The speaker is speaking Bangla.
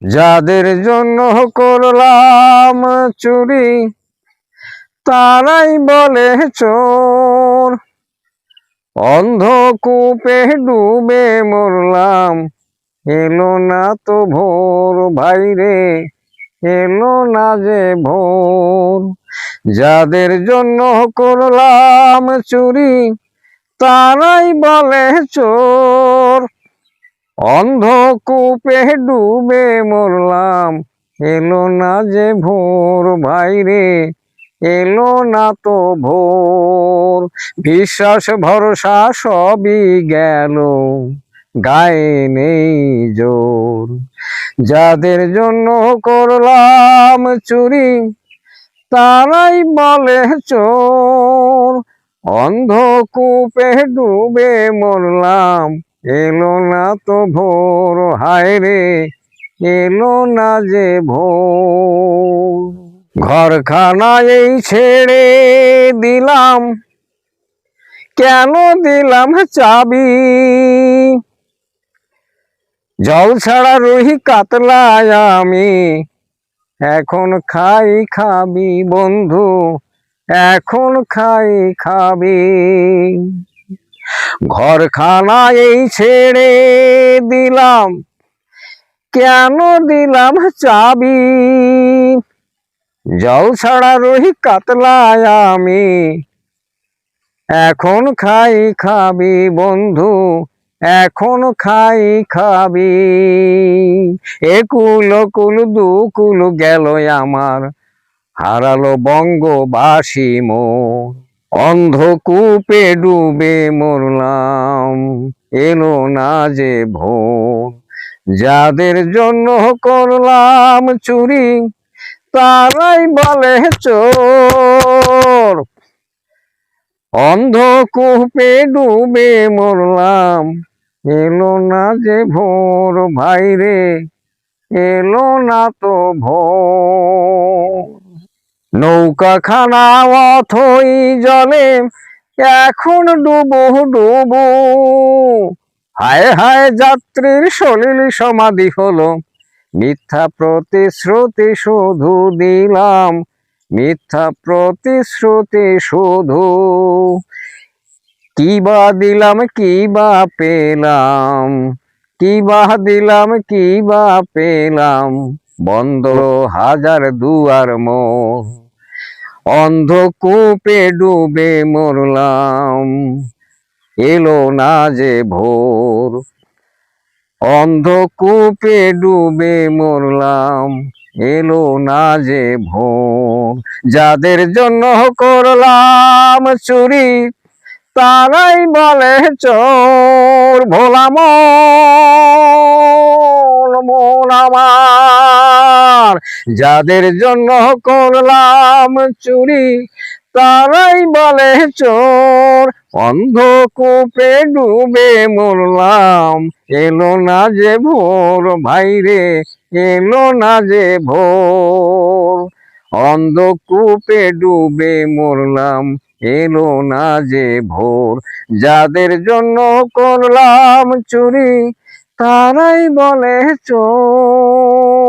যাদের জন্য করলাম চুরি তারাই বলে চোর। অন্ধকূপে ডুবে মরলাম, এলো না তো ভোর ভাইরে, এলো না যে ভোর। যাদের জন্য করলাম চুরি তারাই বলে চোর। অন্ধকূপে ডুবে মরলাম, এলো না যে ভোর ভাইরে, এলো না তো ভোর। বিশ্বাস ভরসা সবই গেল, গায়ে নেই জোর। যাদের জন্য করলাম চুরি তারাই বলে চোর। অন্ধকূপে ডুবে মরলাম, এলো না তো ভোর হায় রে, এলো না যে ভোর। ঘরখানা এই ছেড়ে দিলাম, কেন দিলাম চাবি? জল ছাড়া রুহি কাতলায় আমি, এখন খাই খাবি বন্ধু, এখন খাই খাবি। ঘরখানা এই ছেড়ে দিলাম, কেন দিলাম চাবি? জল ছাড়া রুহি কাতলায় আমি, এখন খাই খাবি বন্ধু, এখন খাই খাবি। একুল কুল দুকুল গেল আমার, হারালো বঙ্গবাসী মোর। অন্ধকূপে ডুবে মরলাম, এলো না যে ভোর। যাদের জন্য করলাম চুরি তারাই বলে চোর। অন্ধকূপে ডুবে মরলাম, এলো না যে ভোর ভাইরে, এলো না তো ভোর। নৌকা খানা অথই জলে এখন ডুবু ডুবু, হায় হায় যাত্রীর সলিল সমাধি হলো। মিথ্যা প্রতিশ্রুতি শুধু দিলাম, মিথ্যা প্রতিশ্রুতি শুধু। কি বা দিলাম কি বা পেলাম, কি বা দিলাম কি বা পেলাম, বন্ধ হাজার দুয়ার মোর। অন্ধকূপে ডুবে মরলাম, এলো না যে ভোর। অন্ধকূপে ডুবে মরলাম, এলো না যে ভোর। যাদের জন্য করলাম চুরি তারাই বলে চোর। ভোলা মন আমার, যাদের জন্য করলাম চুরি তারাই বলে চোর। অন্ধকূপে ডুবে মরলাম, এলো না যে ভোর ভাইরে, এলো না যে ভোর। অন্ধকূপে ডুবে মরলাম, এলো না যে ভোর। যাদের জন্য করলাম চুরি তারাই বলে চোর।